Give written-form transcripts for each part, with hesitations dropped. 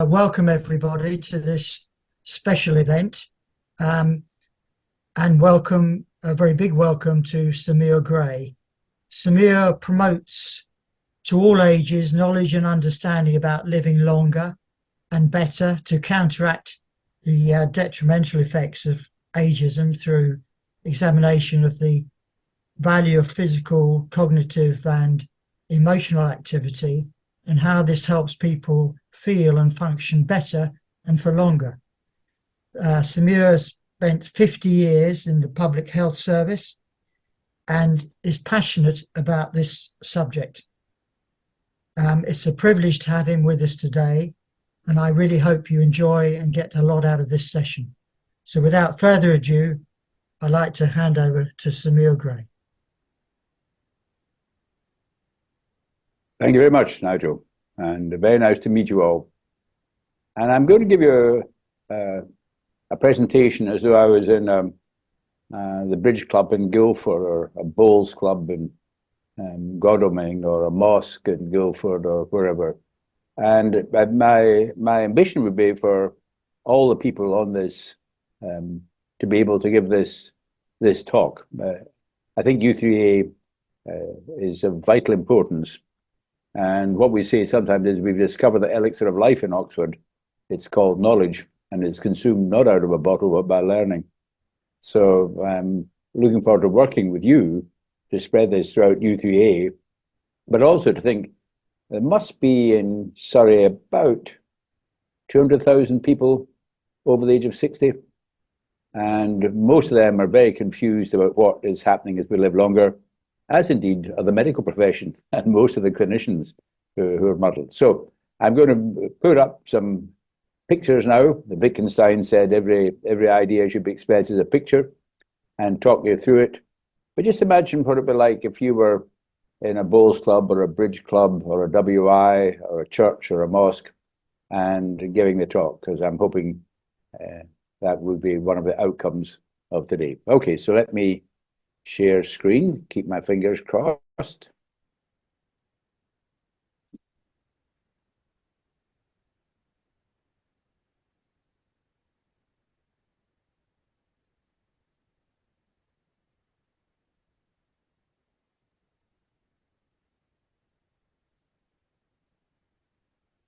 Welcome everybody to this special event, and welcome, a very big welcome to Sir Muir Gray. Sir Muir promotes to all ages knowledge and understanding about living longer and better to counteract the detrimental effects of ageism through examination of the value of physical, cognitive and emotional activity and how this helps people feel and function better and for longer. Sir Muir spent 50 years in the public health service and is passionate about this subject. It's a privilege to have him with us today, and I really hope you enjoy and get a lot out of this session. So without further ado, I'd like to hand over to Sir Muir Gray. Thank you very much, Nigel, and very nice to meet you all. And I'm going to give you a presentation as though I was in the Bridge Club in Guildford, or a bowls club in Godalming, or a mosque in Guildford, or wherever. And my ambition would be for all the people on this to be able to give this talk. I think U3A is of vital importance. And what we say sometimes is we've discovered the elixir of life in Oxford. It's called knowledge, and it's consumed not out of a bottle, but by learning. So I'm looking forward to working with you to spread this throughout U3A, but also to think there must be in Surrey about 200,000 people over the age of 60. And most of them are very confused about what is happening as we live longer, as indeed are the medical profession and most of the clinicians who are muddled. So I'm going to put up some pictures now. The Wittgenstein said every idea should be expressed as a picture, and talk you through it. But just imagine what it'd be like if you were in a bowls club or a bridge club or a WI or a church or a mosque and giving the talk, because I'm hoping that would be one of the outcomes of today. Okay, so let me share screen, keep my fingers crossed.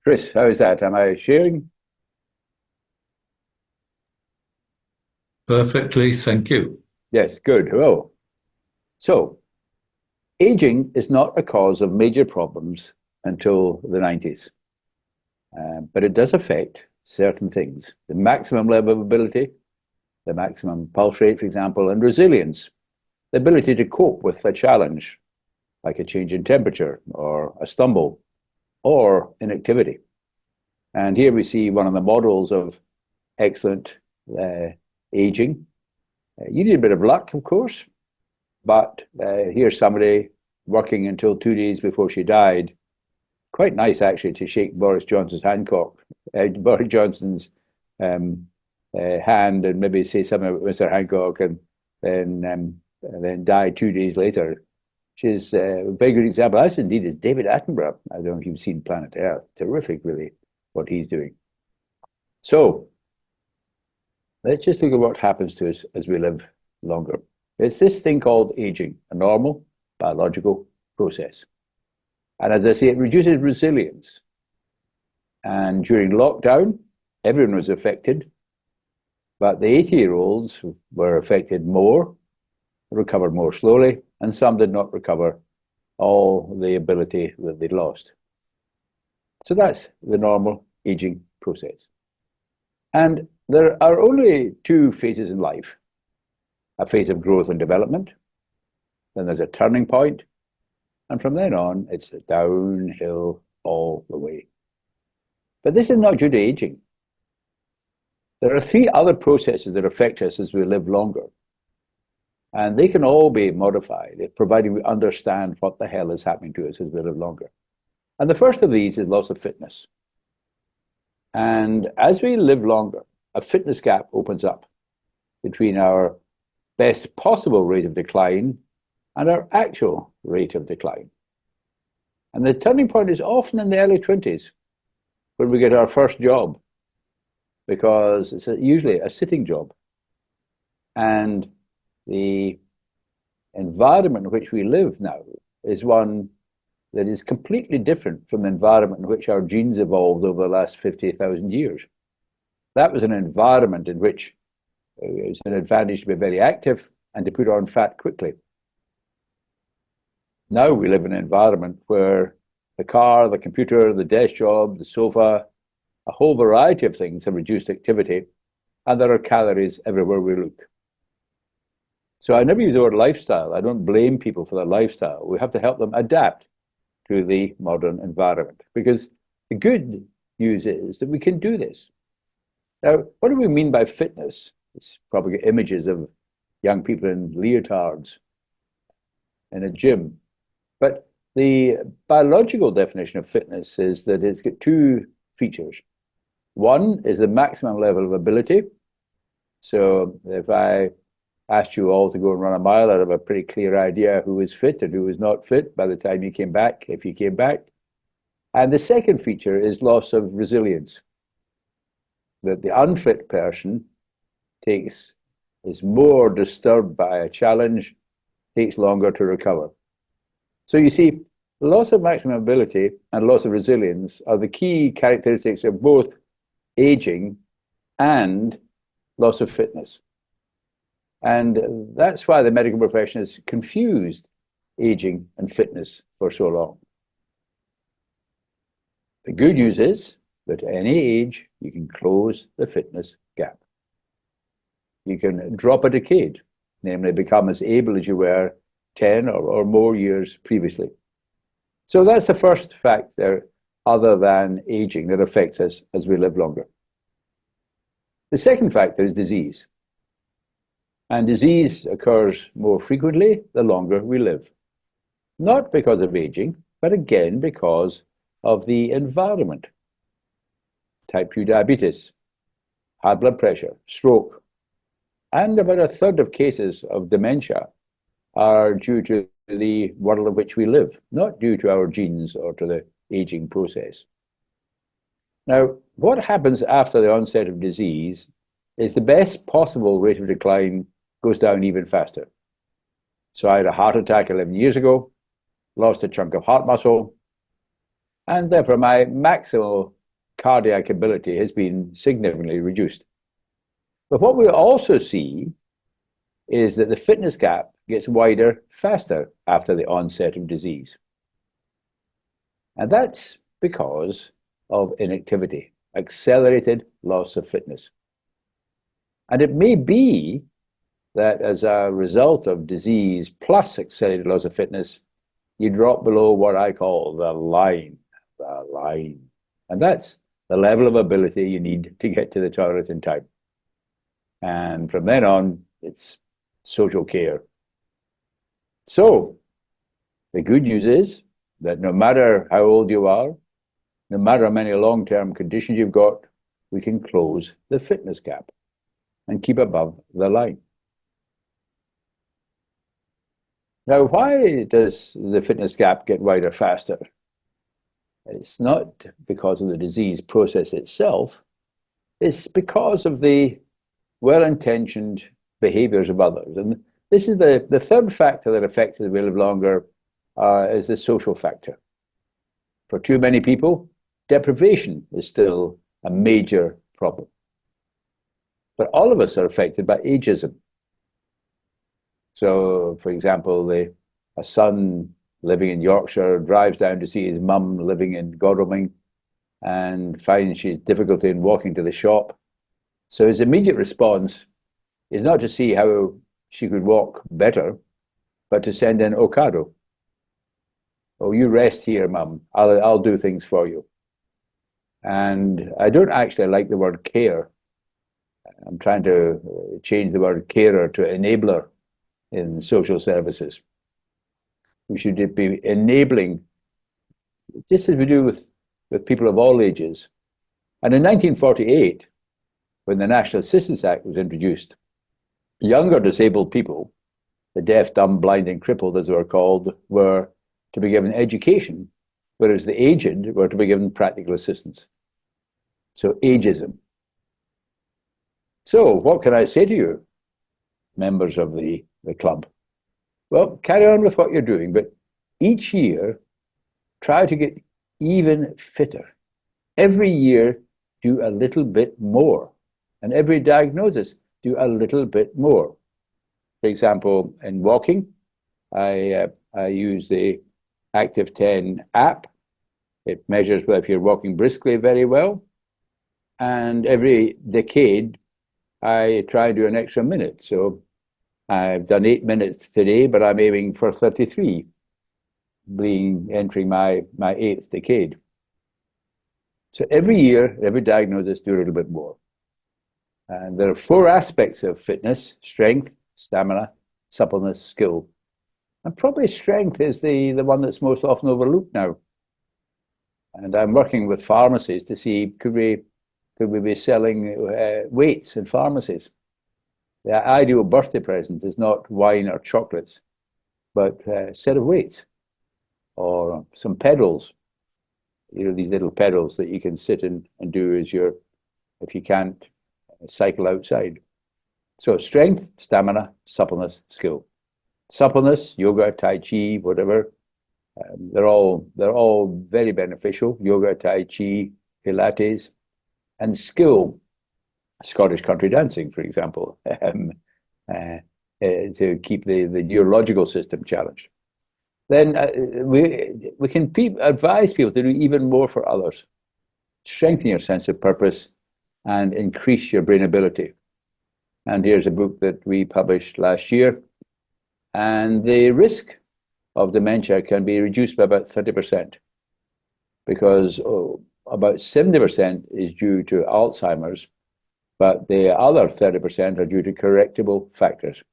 Chris, how is that? Am I sharing? Perfectly, thank you. Yes, good. Hello. So, aging is not a cause of major problems until the 90s, but it does affect certain things. The maximum level of ability, the maximum pulse rate, for example, and resilience, the ability to cope with a challenge, like a change in temperature or a stumble or inactivity. And here we see one of the models of excellent aging. You need a bit of luck, of course, but here's somebody working until 2 days before she died. Quite nice, actually, to shake Boris Johnson's Boris Johnson's hand, and maybe say something about Mr. Hancock, and then die 2 days later. She's a very good example, as indeed is David Attenborough. I don't know if you've seen Planet Earth. Terrific, really, what he's doing. So let's just look at what happens to us as we live longer. It's this thing called aging, a normal biological process. And as I say, it reduces resilience. And during lockdown, everyone was affected, but the 80-year-olds were affected more, recovered more slowly, and some did not recover all the ability that they'd lost. So that's the normal aging process. And there are only two phases in life: a phase of growth and development, then there's a turning point, and from then on, it's downhill all the way. But this is not due to aging. There are three other processes that affect us as we live longer, and they can all be modified, providing we understand what the hell is happening to us as we live longer. And the first of these is loss of fitness. And as we live longer, a fitness gap opens up between our best possible rate of decline and our actual rate of decline. And the turning point is often in the early 20s, when we get our first job, because it's usually a sitting job. And the environment in which we live now is one that is completely different from the environment in which our genes evolved over the last 50,000 years. That was an environment in which it was an advantage to be very active and to put on fat quickly. Now we live in an environment where the car, the computer, the desk job, the sofa, a whole variety of things have reduced activity, and there are calories everywhere we look. So I never use the word lifestyle. I don't blame people for their lifestyle. We have to help them adapt to the modern environment, because the good news is that we can do this. Now, what do we mean by fitness? It's probably got images of young people in leotards in a gym. But the biological definition of fitness is that it's got two features. One is the maximum level of ability. So if I asked you all to go and run a mile, I'd have a pretty clear idea who was fit and who was not fit by the time you came back, if you came back. And the second feature is loss of resilience. That the unfit person is more disturbed by a challenge, takes longer to recover. So you see, loss of maximum ability and loss of resilience are the key characteristics of both aging and loss of fitness. And that's why the medical profession has confused aging and fitness for so long. The good news is that at any age, you can close the fitness gap. You can drop a decade, namely become as able as you were 10 or more years previously. So that's the first factor other than aging that affects us as we live longer. The second factor is disease. And disease occurs more frequently the longer we live. Not because of aging, but again because of the environment. Type 2 diabetes, high blood pressure, stroke, and about a third of cases of dementia are due to the world in which we live, not due to our genes or to the aging process. Now, what happens after the onset of disease is the best possible rate of decline goes down even faster. So I had a heart attack 11 years ago, lost a chunk of heart muscle, and therefore my maximal cardiac ability has been significantly reduced. But what we also see is that the fitness gap gets wider faster after the onset of disease. And that's because of inactivity, accelerated loss of fitness. And it may be that as a result of disease plus accelerated loss of fitness, you drop below what I call the line. And that's the level of ability you need to get to the toilet in time. And from then on, it's social care. So the good news is that no matter how old you are, no matter how many long-term conditions you've got, we can close the fitness gap and keep above the line. Now, why does the fitness gap get wider faster? It's not because of the disease process itself. It's because of the well-intentioned behaviors of others. And this is the third factor that affects the way we live longer is the social factor. For too many people, deprivation is still a major problem. But all of us are affected by ageism. So, for example, a son living in Yorkshire drives down to see his mum living in Godalming and finds she's difficulty in walking to the shop. So his immediate response is not to see how she could walk better, but to send in Ocado. Oh, you rest here, mum. I'll do things for you. And I don't actually like the word care. I'm trying to change the word carer to enabler in social services. We should be enabling, just as we do with people of all ages. And in 1948, when the National Assistance Act was introduced, younger disabled people, the deaf, dumb, blind, and crippled, as they were called, were to be given education, whereas the aged were to be given practical assistance. So ageism. So what can I say to you, members of the club? Well, carry on with what you're doing, but each year, try to get even fitter. Every year, do a little bit more. And every diagnosis, do a little bit more. For example, in walking, I use the Active 10 app. It measures if you're walking briskly very well. And every decade, I try and do an extra minute. So I've done 8 minutes today, but I'm aiming for 33, entering my 8th decade. So every year, every diagnosis, do a little bit more. And there are 4 aspects of fitness: strength, stamina, suppleness, skill. And probably strength is the one that's most often overlooked now. And I'm working with pharmacies to see, could we be selling weights in pharmacies? The ideal birthday present is not wine or chocolates, but a set of weights or some pedals. You know, these little pedals that you can sit in and do if you can't cycle outside. So strength, stamina, suppleness, skill. Suppleness, yoga, tai chi, whatever. They're all very beneficial. Yoga, tai chi, Pilates, and skill. Scottish country dancing, for example, to keep the neurological system challenged. Then we can advise people to do even more for others. Strengthen your sense of purpose and increase your brain ability. And here's a book that we published last year. And the risk of dementia can be reduced by about 30%, because about 70% is due to Alzheimer's, but the other 30% are due to correctable factors.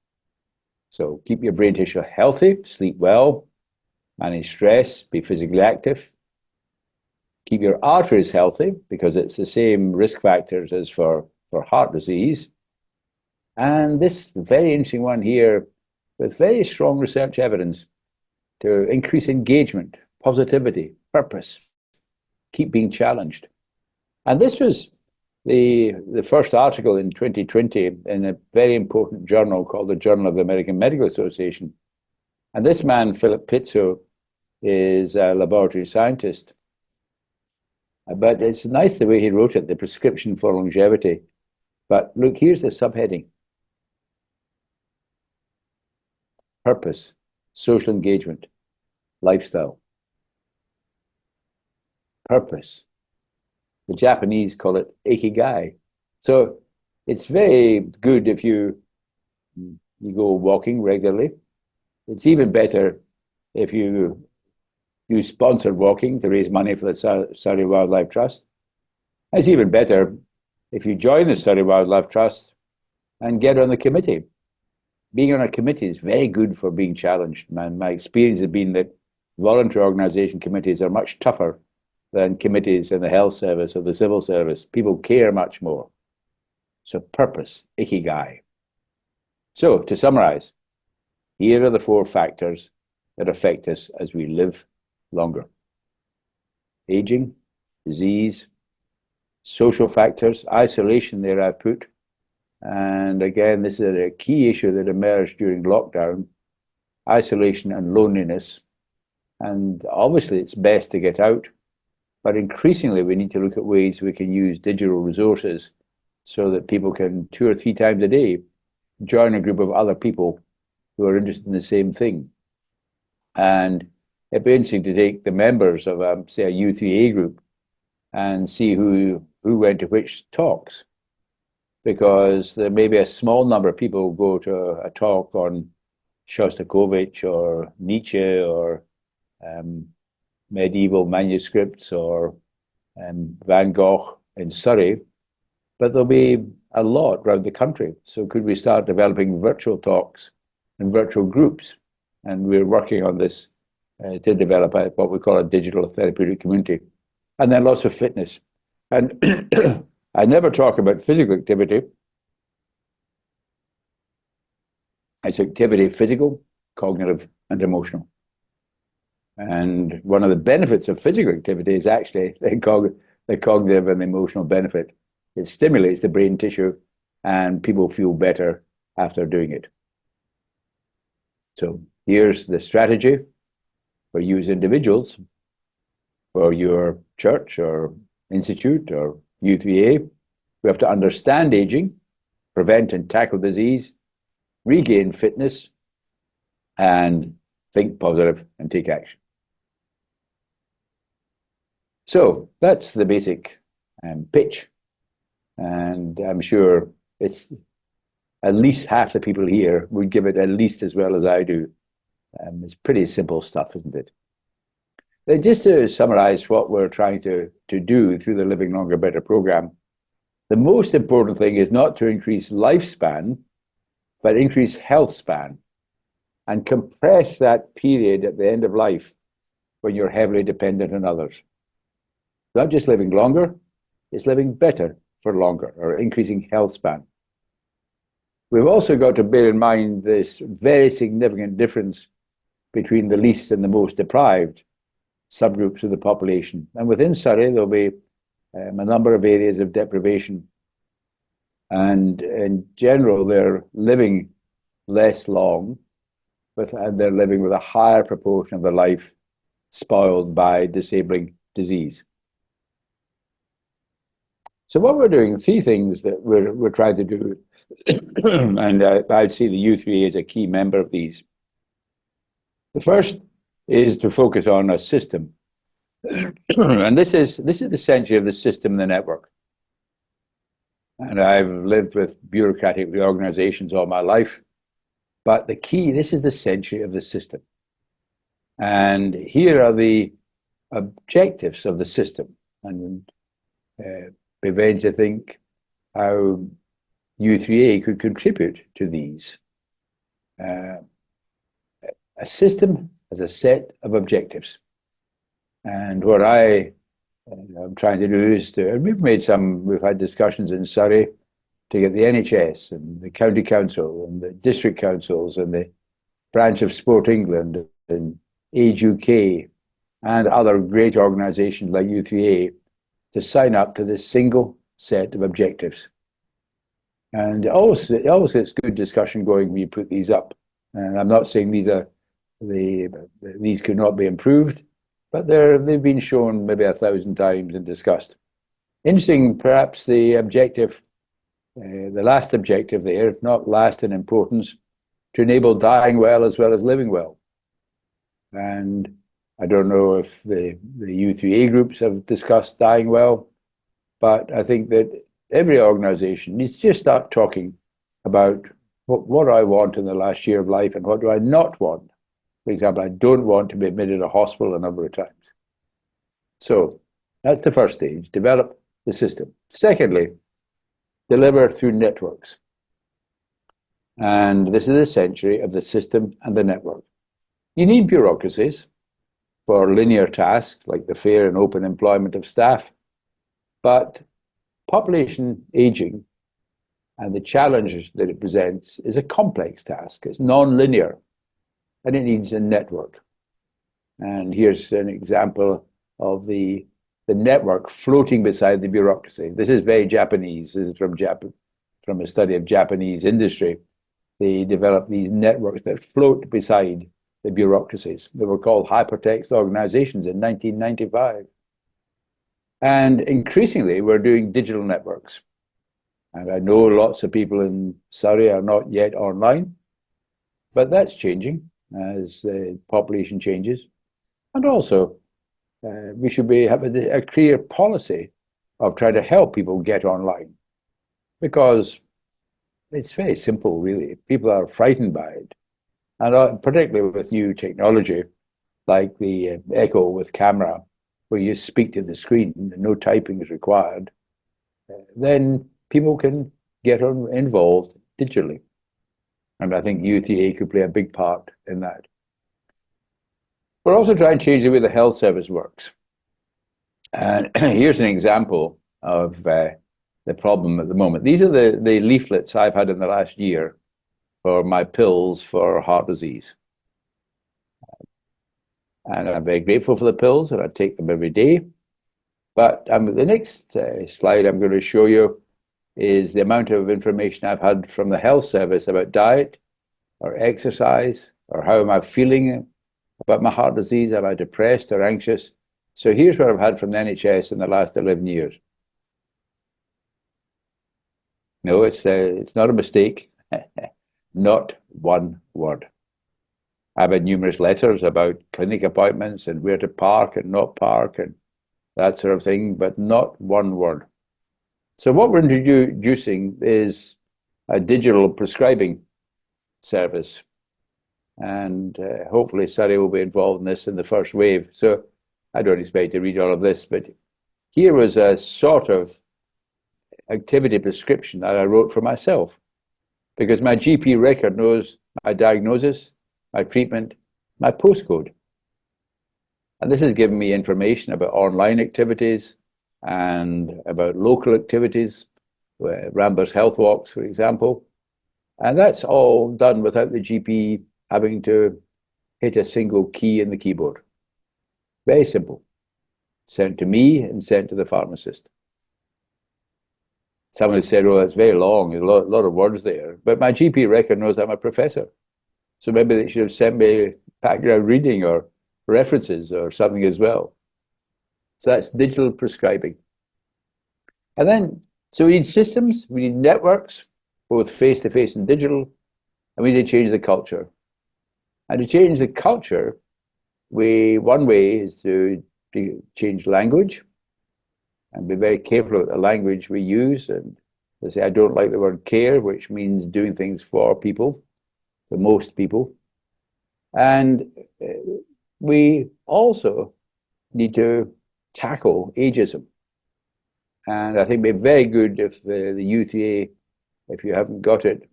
So keep your brain tissue healthy, sleep well, manage stress, be physically active. Keep your arteries healthy, because it's the same risk factors as for heart disease. And this very interesting one here, with very strong research evidence to increase engagement, positivity, purpose, keep being challenged. And this was the first article in 2020 in a very important journal called the Journal of the American Medical Association. And this man, Philip Pizzo, is a laboratory scientist. But it's nice the way he wrote it, the prescription for longevity. But look, here's the subheading: purpose, social engagement, lifestyle. Purpose. The Japanese call it ikigai. So it's very good if you go walking regularly. It's even better if you do sponsored walking to raise money for the Surrey Wildlife Trust. It's even better if you join the Surrey Wildlife Trust and get on the committee. Being on a committee is very good for being challenged. My experience has been that voluntary organisation committees are much tougher than committees in the health service or the civil service. People care much more. So purpose, ikigai. So to summarize, here are the 4 factors that affect us as we live longer: aging, disease, social factors, isolation there I've put. And again, this is a key issue that emerged during lockdown: isolation and loneliness. And obviously it's best to get out, but increasingly we need to look at ways we can use digital resources so that people can 2 or 3 times a day join a group of other people who are interested in the same thing. And it'd be interesting to take the members of, say, a U3A group and see who went to which talks, because there may be a small number of people who go to a talk on Shostakovich or Nietzsche or medieval manuscripts or Van Gogh in Surrey, but there'll be a lot around the country. So could we start developing virtual talks and virtual groups? And we're working on this to develop what we call a digital therapeutic community. And then lots of fitness. And I never talk about physical activity. It's activity, physical, cognitive, and emotional. And one of the benefits of physical activity is actually the cognitive and emotional benefit. It stimulates the brain tissue, and people feel better after doing it. So here's the strategy for you as individuals, for your church or institute or U3A. We have to understand aging, prevent and tackle disease, regain fitness, and think positive and take action. So that's the basic pitch. And I'm sure it's at least half the people here would give it at least as well as I do. It's pretty simple stuff, isn't it? But just to summarize what we're trying to do through the Living Longer Better program, the most important thing is not to increase lifespan, but increase health span and compress that period at the end of life when you're heavily dependent on others. Not just living longer, it's living better for longer, or increasing health span. We've also got to bear in mind this very significant difference between the least and the most deprived subgroups of the population. And within Surrey, there'll be a number of areas of deprivation. And in general, they're living less long, and they're living with a higher proportion of their life spoiled by disabling disease. So what we're doing, 3 things that we're trying to do, and I'd see the U3A as a key member of these. The first is to focus on a system. And this is the century of the system and the network. And I've lived with bureaucratic reorganizations all my life. But the key, this is the century of the system. And here are the objectives of the system. And begin to think how U3A could contribute to these. A system has a set of objectives. And what I'm trying to do is we've had discussions in Surrey to get the NHS and the county council and the district councils and the branch of Sport England and Age UK and other great organisations like U3A to sign up to this single set of objectives. And it always gets good discussion going when you put these up. And I'm not saying these could not be improved, but they've been shown maybe 1,000 times and discussed. Interesting, perhaps the objective, the last objective there, not last in importance, to enable dying well as living well. And I don't know if the U3A groups have discussed dying well, but I think that every organization needs to just start talking about what do I want in the last year of life and what do I not want. For example, I don't want to be admitted to a hospital a number of times. So that's the first stage, develop the system. Secondly, deliver through networks. And this is the century of the system and the network. You need bureaucracies for linear tasks like the fair and open employment of staff, but population aging and the challenges that it presents is a complex task. It's non-linear, and it needs a network. And here's an example of the network floating beside the bureaucracy. This is very Japanese. This is from a study of Japanese industry. They developed these networks that float beside the bureaucracies. They were called hypertext organizations in 1995. And increasingly, we're doing digital networks. And I know lots of people in Surrey are not yet online, but that's changing as the population changes. And also, we should have a clear policy of trying to help people get online, because it's very simple, really. People are frightened by it. And particularly with new technology, like the Echo with camera, where you speak to the screen and no typing is required, then people can get involved digitally. And I think U3A could play a big part in that. We're also trying to change the way the health service works. And here's an example of the problem at the moment. These are the leaflets I've had in the last year for my pills for heart disease. And I'm very grateful for the pills, and I take them every day. But the next slide I'm going to show you is the amount of information I've had from the health service about diet or exercise, or how am I feeling about my heart disease? Am I depressed or anxious? So here's what I've had from the NHS in the last 11 years. No, it's not a mistake. Not one word. I've had numerous letters about clinic appointments and where to park and not park and that sort of thing, but not one word. So what we're introducing is a digital prescribing service. And hopefully Surrey will be involved in this in the first wave. So I don't expect to read all of this, but here was a sort of activity prescription that I wrote for myself, because my GP record knows my diagnosis, my treatment, my postcode. And this has given me information about online activities and about local activities, Ramblers Health Walks, for example. And that's all done without the GP having to hit a single key in the keyboard. Very simple. Sent to me and sent to the pharmacist. Someone said, oh, that's very long, there's a lot of words there. But my GP record knows I'm a professor. So maybe they should have sent me background reading or references or something as well. So that's digital prescribing. And then, so we need systems, we need networks, both face-to-face and digital, and we need to change the culture. And to change the culture, one way is to change language and be very careful about the language we use. And they say, I don't like the word care, which means doing things for people, for most people. And we also need to tackle ageism. And I think it'd be very good if the U3A, if you haven't got it,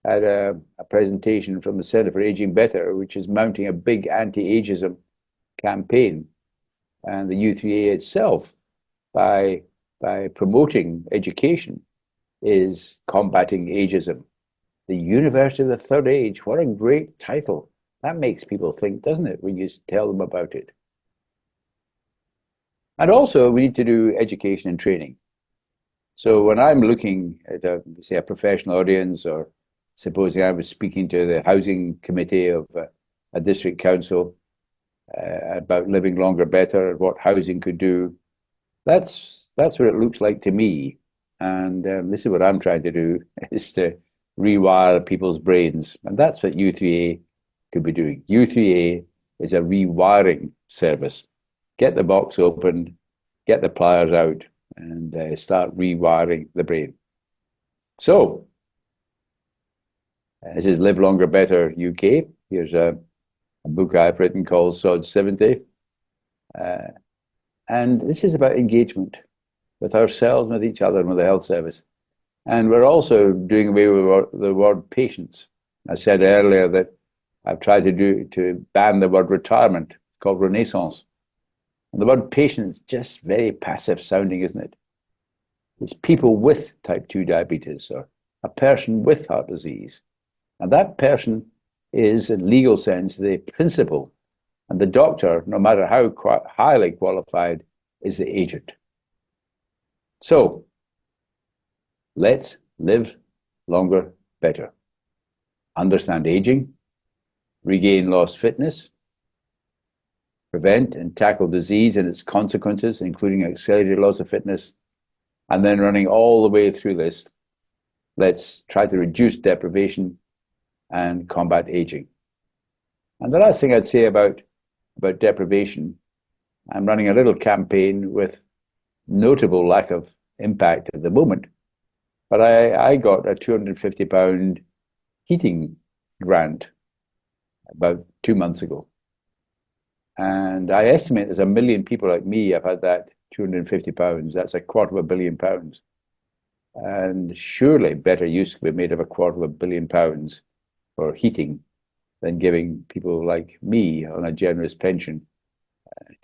had a presentation from the Centre for Aging Better, which is mounting a big anti-ageism campaign. And the U3A itself, by promoting education, is combating ageism. The University of the Third Age, what a great title. That makes people think, doesn't it, when you tell them about it? And also, we need to do education and training. So when I'm looking at, say, a professional audience, or supposing I was speaking to the housing committee of a district council about living longer better, what housing could do, that's what it looks like to me. And this is what I'm trying to do, is to rewire people's brains. And that's what U3A could be doing. U3A is a rewiring service. Get the box open, get the pliers out, and start rewiring the brain. So, this is Live Longer Better UK. Here's a book I've written called Sod 70. And this is about engagement with ourselves, with each other, and with the health service. And we're also doing away with the word patients. I said earlier that I've tried to ban the word retirement, called renaissance. And the word patient is just very passive sounding, isn't it? It's people with type 2 diabetes, or a person with heart disease. And that person is, in legal sense, the principal. And the doctor, no matter how highly qualified, is the agent. So, let's live longer better. Understand aging, regain lost fitness, prevent and tackle disease and its consequences, including accelerated loss of fitness, and then running all the way through this, let's try to reduce deprivation and combat aging. And the last thing I'd say about deprivation, I'm running a little campaign with notable lack of impact at the moment, but I got a £250 heating grant about 2 months ago. And I estimate there's 1 million people like me have had that £250. That's £250 million. And surely better use could be made of £250 million for heating than giving people like me on a generous pension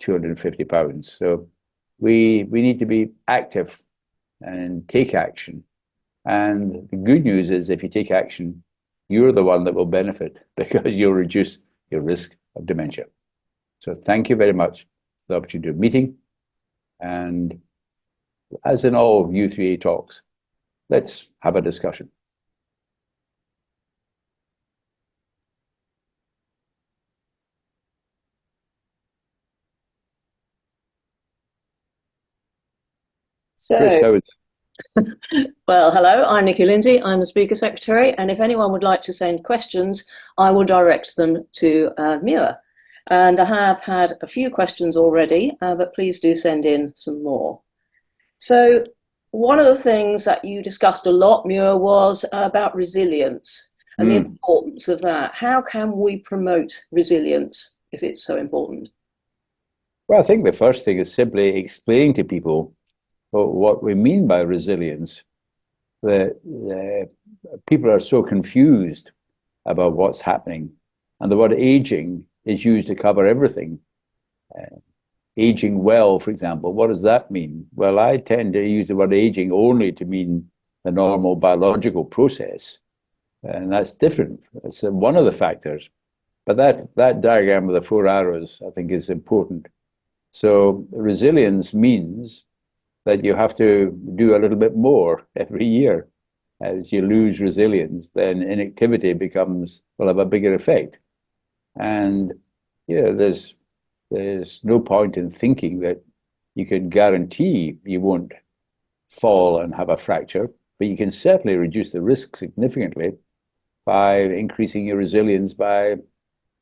£250. So we need to be active and take action. And the good news is, if you take action, you're the one that will benefit, because you'll reduce your risk of dementia. So thank you very much for the opportunity of meeting. And as in all U3A talks, let's have a discussion. Chris, how is it? Well, hello, I'm Nikki Lindsay. I'm the Speaker Secretary, and if anyone would like to send questions, I will direct them to Muir. And I have had a few questions already, but please do send in some more. So one of the things that you discussed a lot, Muir, was about resilience and the importance of that. How can we promote resilience if it's so important? Well, I think the first thing is simply explaining to people what we mean by resilience. That people are so confused about what's happening, and the word aging is used to cover everything. Aging well, for example, what does that mean? Well, I tend to use the word aging only to mean the normal biological process, and that's different. It's one of the factors. But that diagram with the 4 arrows, I think, is important. So resilience means that you have to do a little bit more every year. As you lose resilience, then inactivity will have a bigger effect. And there's no point in thinking that you can guarantee you won't fall and have a fracture, but you can certainly reduce the risk significantly by increasing your resilience by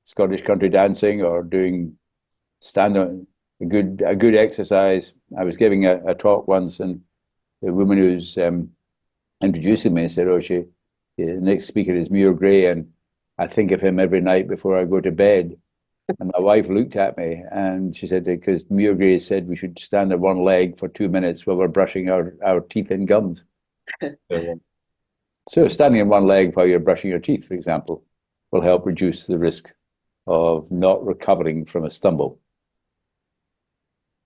Scottish country dancing or doing stand-up. A good exercise. I was giving a talk once, and the woman who's introducing me said, the next speaker is Muir Gray, and I think of him every night before I go to bed. And my wife looked at me and she said, because Muir Gray said we should stand on one leg for 2 minutes while we're brushing our teeth and gums. So standing on one leg while you're brushing your teeth, for example, will help reduce the risk of not recovering from a stumble.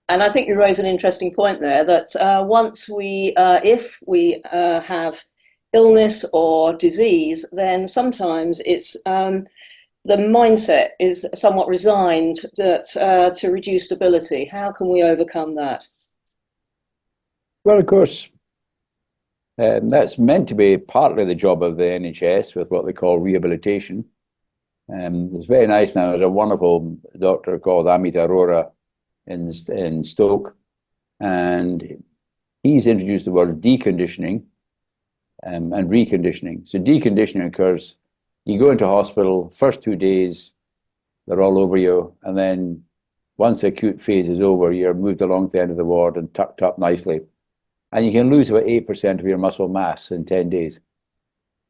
And I think you raise an interesting point there, that if we have illness or disease, then sometimes it's the mindset is somewhat resigned to reduced ability. How can we overcome that? Well, of course, that's meant to be partly the job of the NHS with what they call rehabilitation. It's very nice now. There's a wonderful doctor called Amit Arora in Stoke, and he's introduced the word deconditioning and reconditioning. So deconditioning occurs, you go into hospital, first 2 days, they're all over you, and then once the acute phase is over, you're moved along to the end of the ward and tucked up nicely. And you can lose about 8% of your muscle mass in 10 days.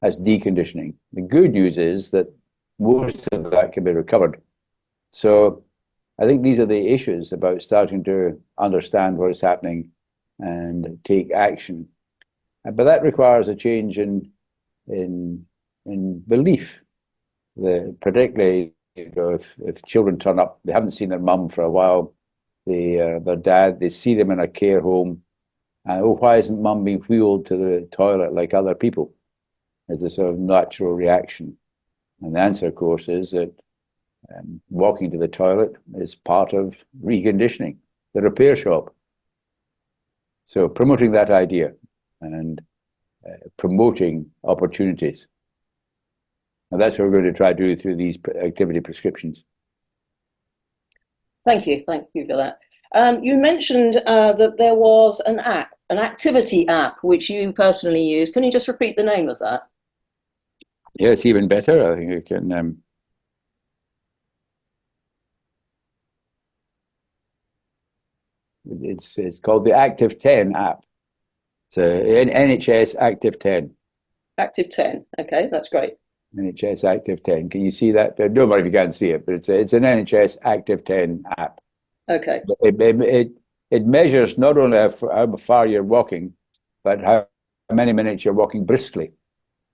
That's deconditioning. The good news is that most of that can be recovered. So I think these are the issues about starting to understand what is happening and take action. But that requires a change in belief. Particularly, if children turn up, they haven't seen their mum for a while, their dad, they see them in a care home, and why isn't mum being wheeled to the toilet like other people? It's a sort of natural reaction. And the answer, of course, is that walking to the toilet is part of reconditioning, the repair shop. So promoting that idea and promoting opportunities. And that's what we're going to try to do through these activity prescriptions. Thank you for that. You mentioned that there was an app, an activity app, which you personally use. Can you just repeat the name of that? Yeah, it's even better. I think I can... It's called the Active 10 app. So NHS Active 10. Active 10. Okay, that's great. NHS Active 10. Can you see that? Don't worry if you can't see it, but it's an NHS Active 10 app. Okay. It measures not only how far you're walking, but how many minutes you're walking briskly.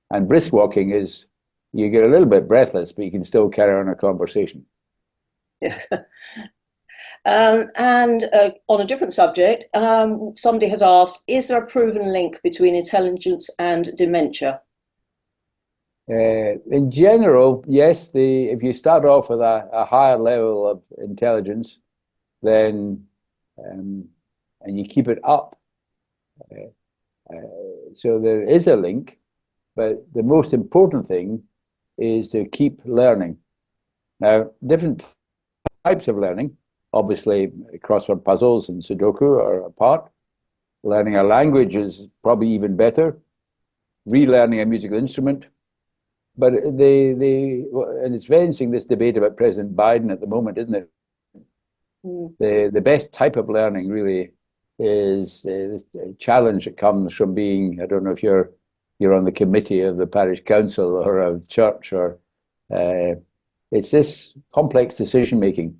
And brisk walking is, you get a little bit breathless, but you can still carry on a conversation. Yes. And on a different subject, somebody has asked, is there a proven link between intelligence and dementia? In general, yes. If you start off with a higher level of intelligence, then and you keep it up. So there is a link, but the most important thing is to keep learning. Now, different types of learning, obviously crossword puzzles and Sudoku are a part. Learning a language is probably even better. Relearning a musical instrument. But and it's very interesting, this debate about President Biden at the moment, isn't it? The best type of learning really is this challenge that comes from being, I don't know if you're on the committee of the parish council or a church, or it's this complex decision making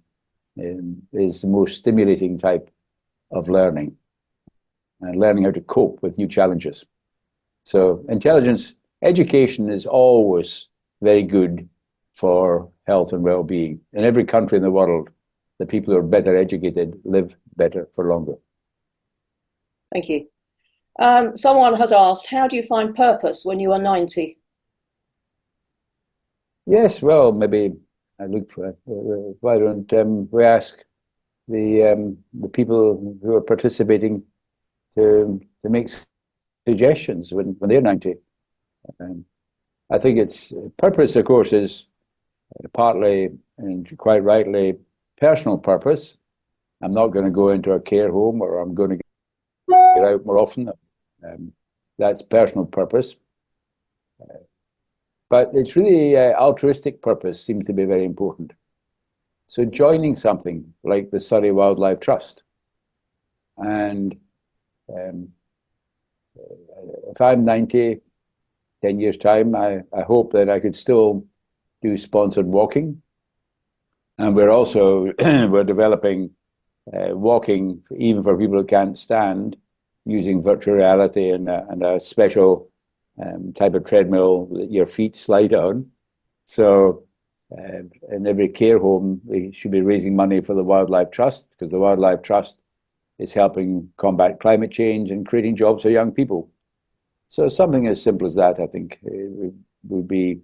is the most stimulating type of learning, and learning how to cope with new challenges. So education is always very good for health and well-being. In every country in the world, the people who are better educated live better for longer. Thank you. Someone has asked, how do you find purpose when you are 90? Yes, well, maybe I look for why don't we ask the people who are participating to make suggestions when they're 90. I think it's purpose, of course, is partly and quite rightly personal purpose. I'm not going to go into a care home, or I'm going to get out more often. That's personal purpose. But it's really altruistic purpose seems to be very important. So joining something like the Surrey Wildlife Trust, and if I'm 90, 10 years' time, I hope that I could still do sponsored walking. And we're also we're developing walking even for people who can't stand, using virtual reality and a special type of treadmill that your feet slide on. So in every care home, they should be raising money for the Wildlife Trust, because the Wildlife Trust is helping combat climate change and creating jobs for young people. So something as simple as that, I think, would be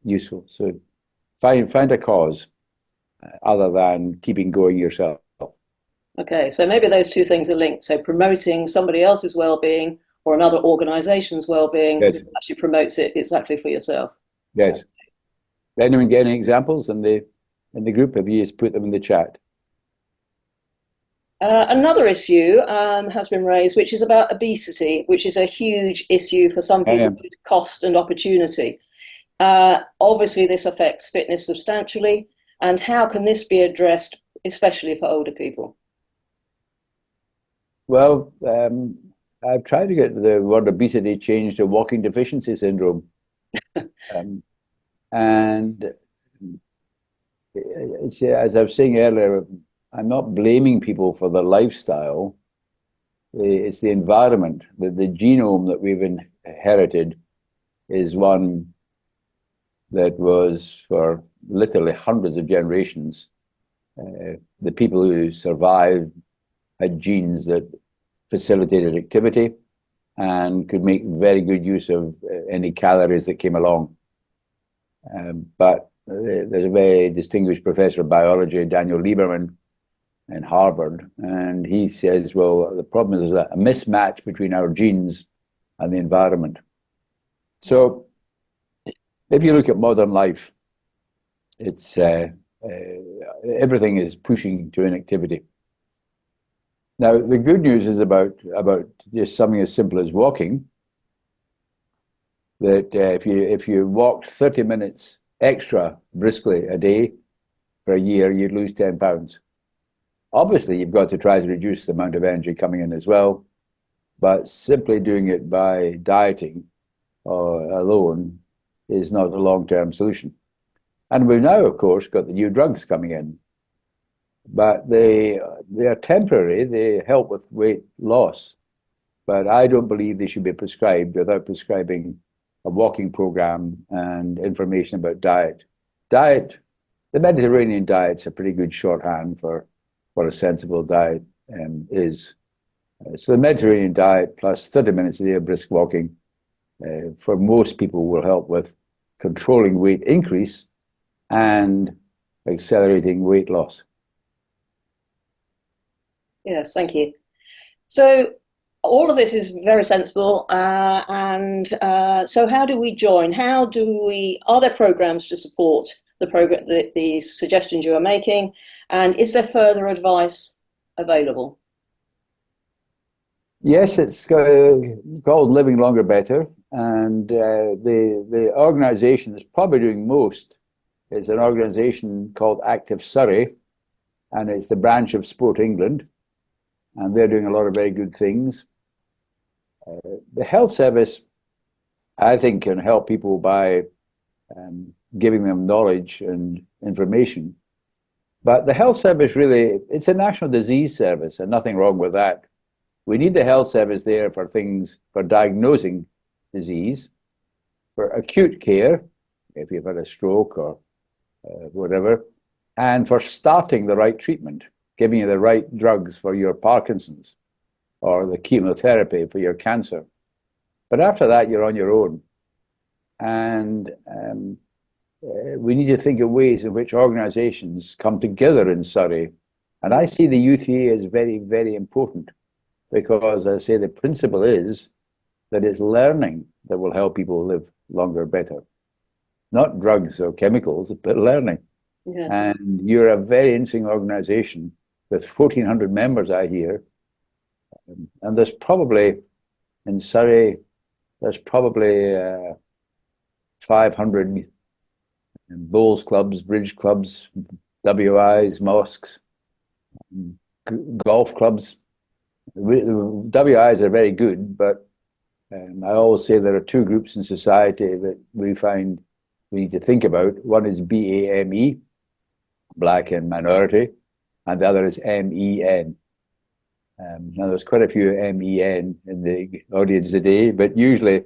useful. So find a cause other than keeping going yourself. Okay, so maybe those two things are linked. So promoting somebody else's well-being or another organisation's well-being, yes, actually promotes it exactly for yourself. Yes. Anyone get any examples in the group? Have you just put them in the chat? Another issue has been raised, which is about obesity, which is a huge issue for some people due to cost and opportunity. Obviously, this affects fitness substantially. And how can this be addressed, especially for older people? Well, I've tried to get the word obesity changed to walking deficiency syndrome. And as I was saying earlier, I'm not blaming people for their lifestyle. It's the environment. The genome that we've inherited is one that was for literally hundreds of generations. The people who survived had genes that facilitated activity and could make very good use of any calories that came along. But there's a very distinguished professor of biology, Daniel Lieberman, in Harvard, and he says, well, the problem is a mismatch between our genes and the environment. So if you look at modern life, it's everything is pushing to inactivity. Now, the good news is about just something as simple as walking, that if you walked 30 minutes extra briskly a day for a year, you'd lose 10 pounds. Obviously, you've got to try to reduce the amount of energy coming in as well, but simply doing it by dieting alone is not a long-term solution. And we've now, of course, got the new drugs coming in, but they are temporary. They help with weight loss, but I don't believe they should be prescribed without prescribing a walking program and information about diet. The Mediterranean diet's a pretty good shorthand for what a sensible diet is. So the Mediterranean diet plus 30 minutes a day of brisk walking for most people will help with controlling weight increase and accelerating weight loss. Yes, thank you. So all of this is very sensible, so how do we join? Are there programs to support the suggestions you are making, and is there further advice available? Yes, it's called Living Longer Better, and the organisation that's probably doing most is an organisation called Active Surrey, and it's the branch of Sport England, and they're doing a lot of very good things. The health service, I think, can help people by giving them knowledge and information. But the health service really, it's a national disease service, and nothing wrong with that. We need the health service there for things, for diagnosing disease, for acute care, if you've had a stroke or whatever, and for starting the right treatment, giving you the right drugs for your Parkinson's or the chemotherapy for your cancer. But after that, you're on your own. And we need to think of ways in which organisations come together in Surrey. And I see the U3A as very, very important because, as I say, the principle is that it's learning that will help people live longer, better. Not drugs or chemicals, but learning. Yes. And you're a very interesting organisation with 1,400 members, I hear. And there's probably, in Surrey, there's probably 500 bowls clubs, bridge clubs, WIs, mosques, golf clubs. WIs are very good, but I always say there are two groups in society that we find we need to think about. One is BAME, black and minority, and the other is MEN. Now, there's quite a few MEN in the audience today, but usually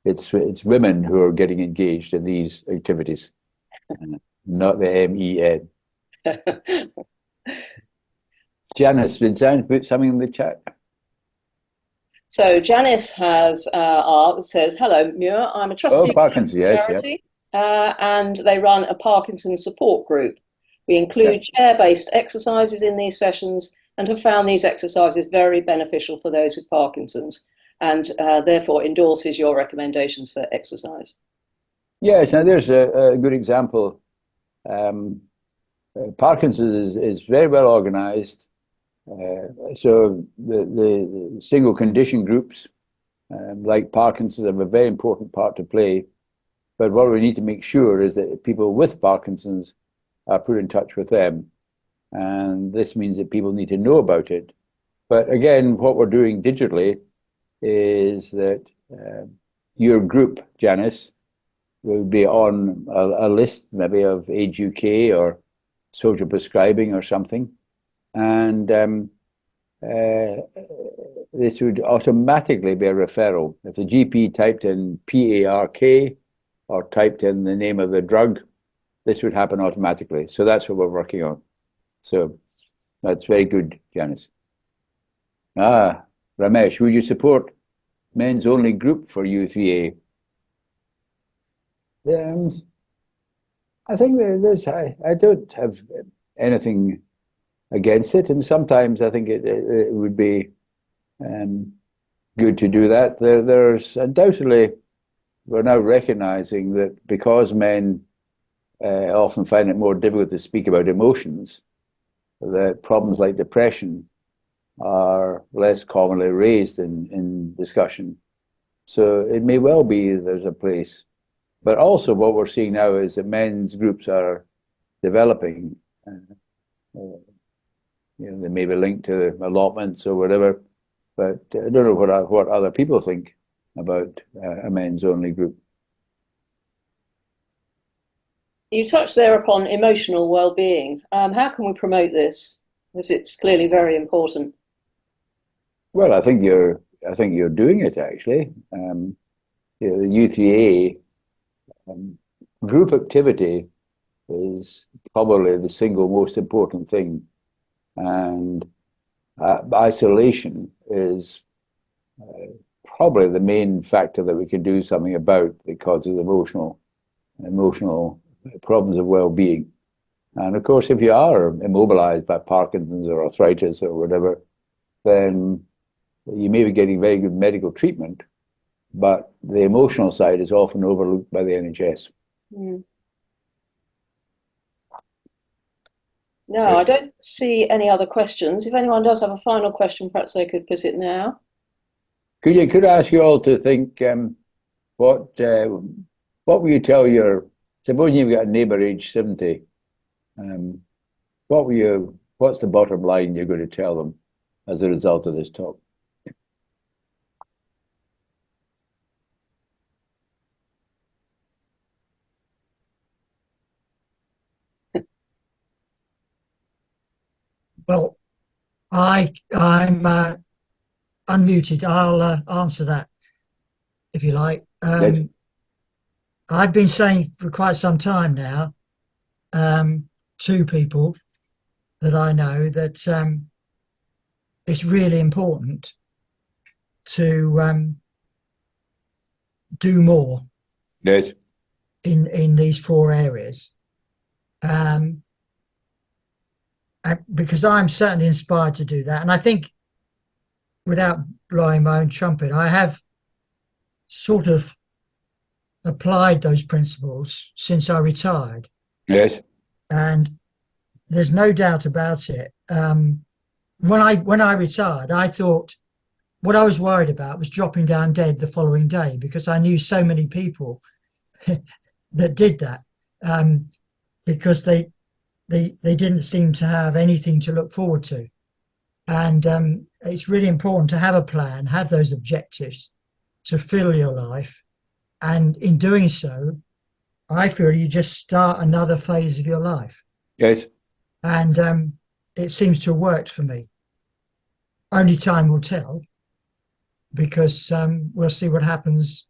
it's women who are getting engaged in these activities, not the MEN. Janice, did Janice put something in the chat? So Janice says, hello, Muir, I'm a trustee of Parkinson's, yes. And they run a Parkinson's support group. We include chair-based exercises in these sessions and have found these exercises very beneficial for those with Parkinson's, and therefore endorses your recommendations for exercise. Yes, now there's a good example. Parkinson's is very well organised. So the single condition groups, like Parkinson's, have a very important part to play. But what we need to make sure is that people with Parkinson's are put in touch with them. And this means that people need to know about it. But again, what we're doing digitally is that your group, Janice, will be on a list maybe of Age UK or social prescribing or something. And this would automatically be a referral. If the GP typed in PARK or typed in the name of the drug, this would happen automatically. So that's what we're working on. So that's very good, Janice. Ramesh, would you support men's only group for U3A? I think I don't have anything against it, and sometimes I think it would be good to do that. There's undoubtedly, we're now recognizing that because men often find it more difficult to speak about emotions, that problems like depression are less commonly raised in discussion. So it may well be there's a place. But also what we're seeing now is that men's groups are developing. They may be linked to allotments or whatever, but I don't know what other people think about a men's only group. You touched there upon emotional well-being. How can we promote this? Because it's clearly very important. Well, I think you're doing it actually. The U3A group activity is probably the single most important thing, and isolation is probably the main factor that we can do something about because of emotional problems of well-being. And of course, if you are immobilized by Parkinson's or arthritis or whatever, then you may be getting very good medical treatment, but the emotional side is often overlooked by the NHS. Mm. No, I don't see any other questions. If anyone does have a final question, perhaps they could put it now. Could I ask you all to think, what will you tell suppose you've got a neighbour age 70, what's the bottom line you're going to tell them as a result of this talk? Well, I'm unmuted. I'll answer that if you like. Yes. I've been saying for quite some time now to people that I know that it's really important to do more Yes. in these 4 areas. Because I'm certainly inspired to do that. And I think, without blowing my own trumpet, I have sort of applied those principles since I retired. Yes. And there's no doubt about it. When I retired, I thought what I was worried about was dropping down dead the following day, because I knew so many people that did that, because they didn't seem to have anything to look forward to. And it's really important to have a plan, have those objectives to fill your life. And in doing so, I feel you just start another phase of your life. Yes. And it seems to have worked for me. Only time will tell, because we'll see what happens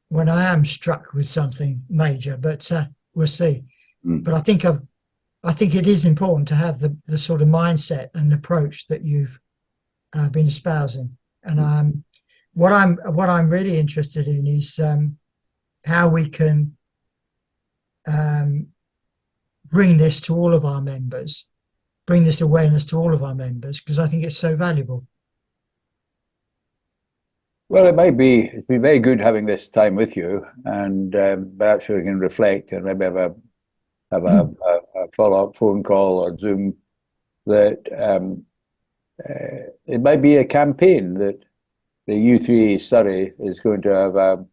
when I am struck with something major, but we'll see. But I think it is important to have the sort of mindset and approach that you've been espousing. And what I'm really interested in is how we can bring this to all of our members, bring this awareness to all of our members, because I think it's so valuable. Well, it'd be very good having this time with you, and perhaps we can reflect and maybe have a follow-up phone call or Zoom. That it might be a campaign that the U3A Surrey is going to have.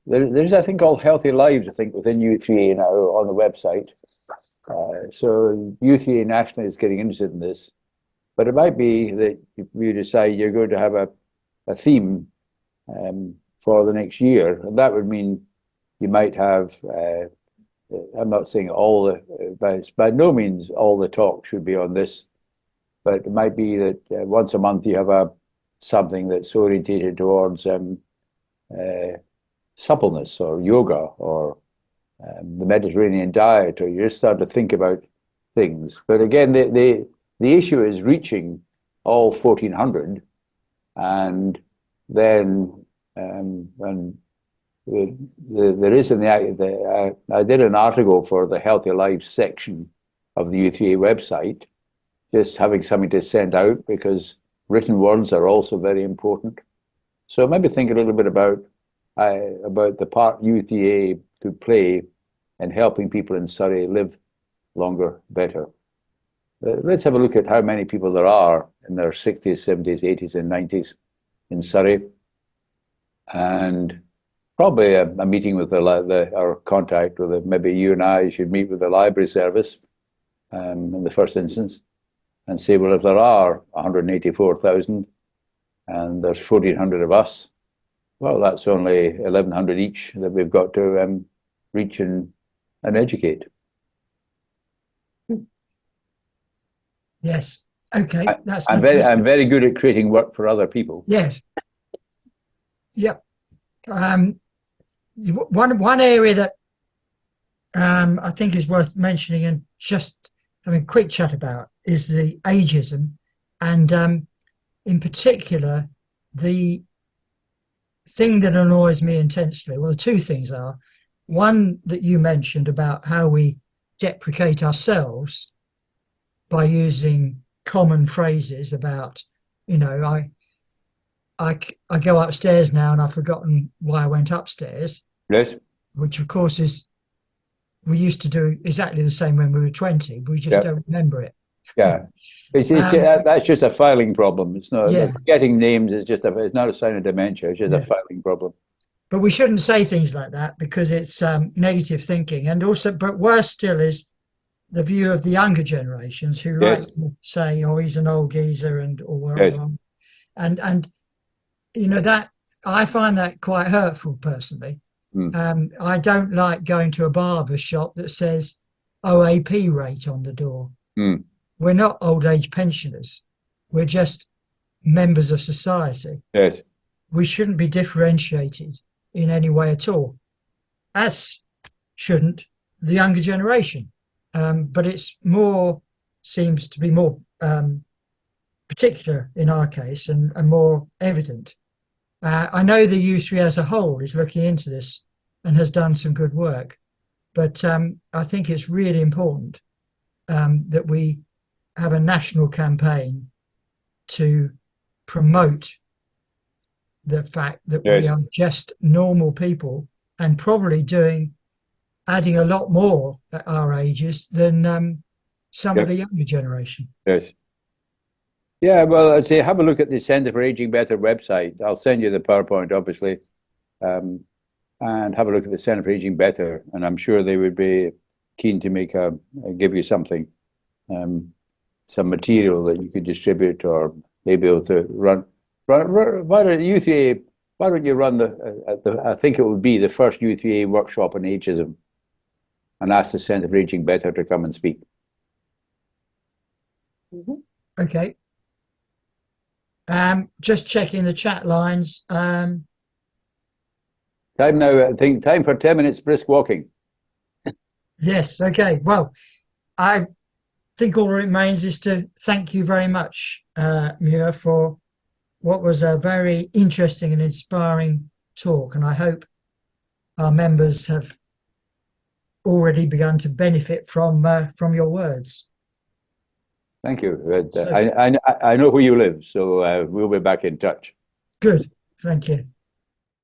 There's a thing called Healthy Lives, I think, within U3A now on the website. So U3A nationally is getting interested in this, but it might be that you decide you're going to have a theme for the next year, and that would mean you might have. I'm not saying but by no means all the talk should be on this, but it might be that once a month you have something that's orientated towards suppleness or yoga or the Mediterranean diet, or you just start to think about things. But again, the issue is reaching all 1,400, and then when there is I did an article for the Healthy Lives section of the U3A website, just having something to send out, because written words are also very important. So maybe think a little bit about the part U3A could play in helping people in Surrey live longer, better. Let's have a look at how many people there are in their 60s, 70s, 80s, and 90s in Surrey, and probably a meeting with or contact with maybe you and I should meet with the library service in the first instance, and say, well, if there are 184,000 and there's 1,400 of us, well, that's only 1,100 each that we've got to reach and educate. Yes. Okay. I'm very good at creating work for other people. Yes. Yep. One area that I think is worth mentioning and just having a quick chat about is the ageism, and in particular the thing that annoys me intensely. Well, the two things are, one that you mentioned about how we deprecate ourselves by using common phrases about You know, I go upstairs now and I've forgotten why I went upstairs, Yes. which of course is we used to do exactly the same when we were 20, but we just Yeah. don't remember it. Yeah. That's just a filing problem. It's not Yeah, forgetting names. It's not a sign of dementia. It's just a yeah. filing problem. But we shouldn't say things like that because it's negative thinking. And also, but worse still is the view of the younger generations who like Yes. to say, "Oh, he's an old geezer," Yes. and you know that I find that quite hurtful personally. Mm. I don't like going to a barber shop that says OAP rate on the door. Mm. We're not old age pensioners. We're just members of society. Yes. We shouldn't be differentiated in any way at all, as shouldn't the younger generation. But it's more, seems to be more particular in our case and more evident. I know the U3 as a whole is looking into this and has done some good work, but I think it's really important that we have a national campaign to promote the fact that we Yes. are just normal people and probably adding a lot more at our ages than some of Yep. the younger generation. Yes. Yeah, well, I'd say have a look at the Centre for Aging Better website. I'll send you the PowerPoint, obviously, and have a look at the Centre for Aging Better, and I'm sure they would be keen to give you something, some material that you could distribute or maybe able to run. Why don't U3A? Why don't you run I think it would be the first U3A workshop on ageism, and ask the Centre for Aging Better to come and speak. Mm-hmm. Okay. Just checking the chat lines. Time now, I think time for 10 minutes brisk walking. Yes, okay. Well, I think all that remains is to thank you very much, Muir, for what was a very interesting and inspiring talk. And I hope our members have already begun to benefit from your words. Thank you. I know where you live, so we'll be back in touch. Good. Thank you.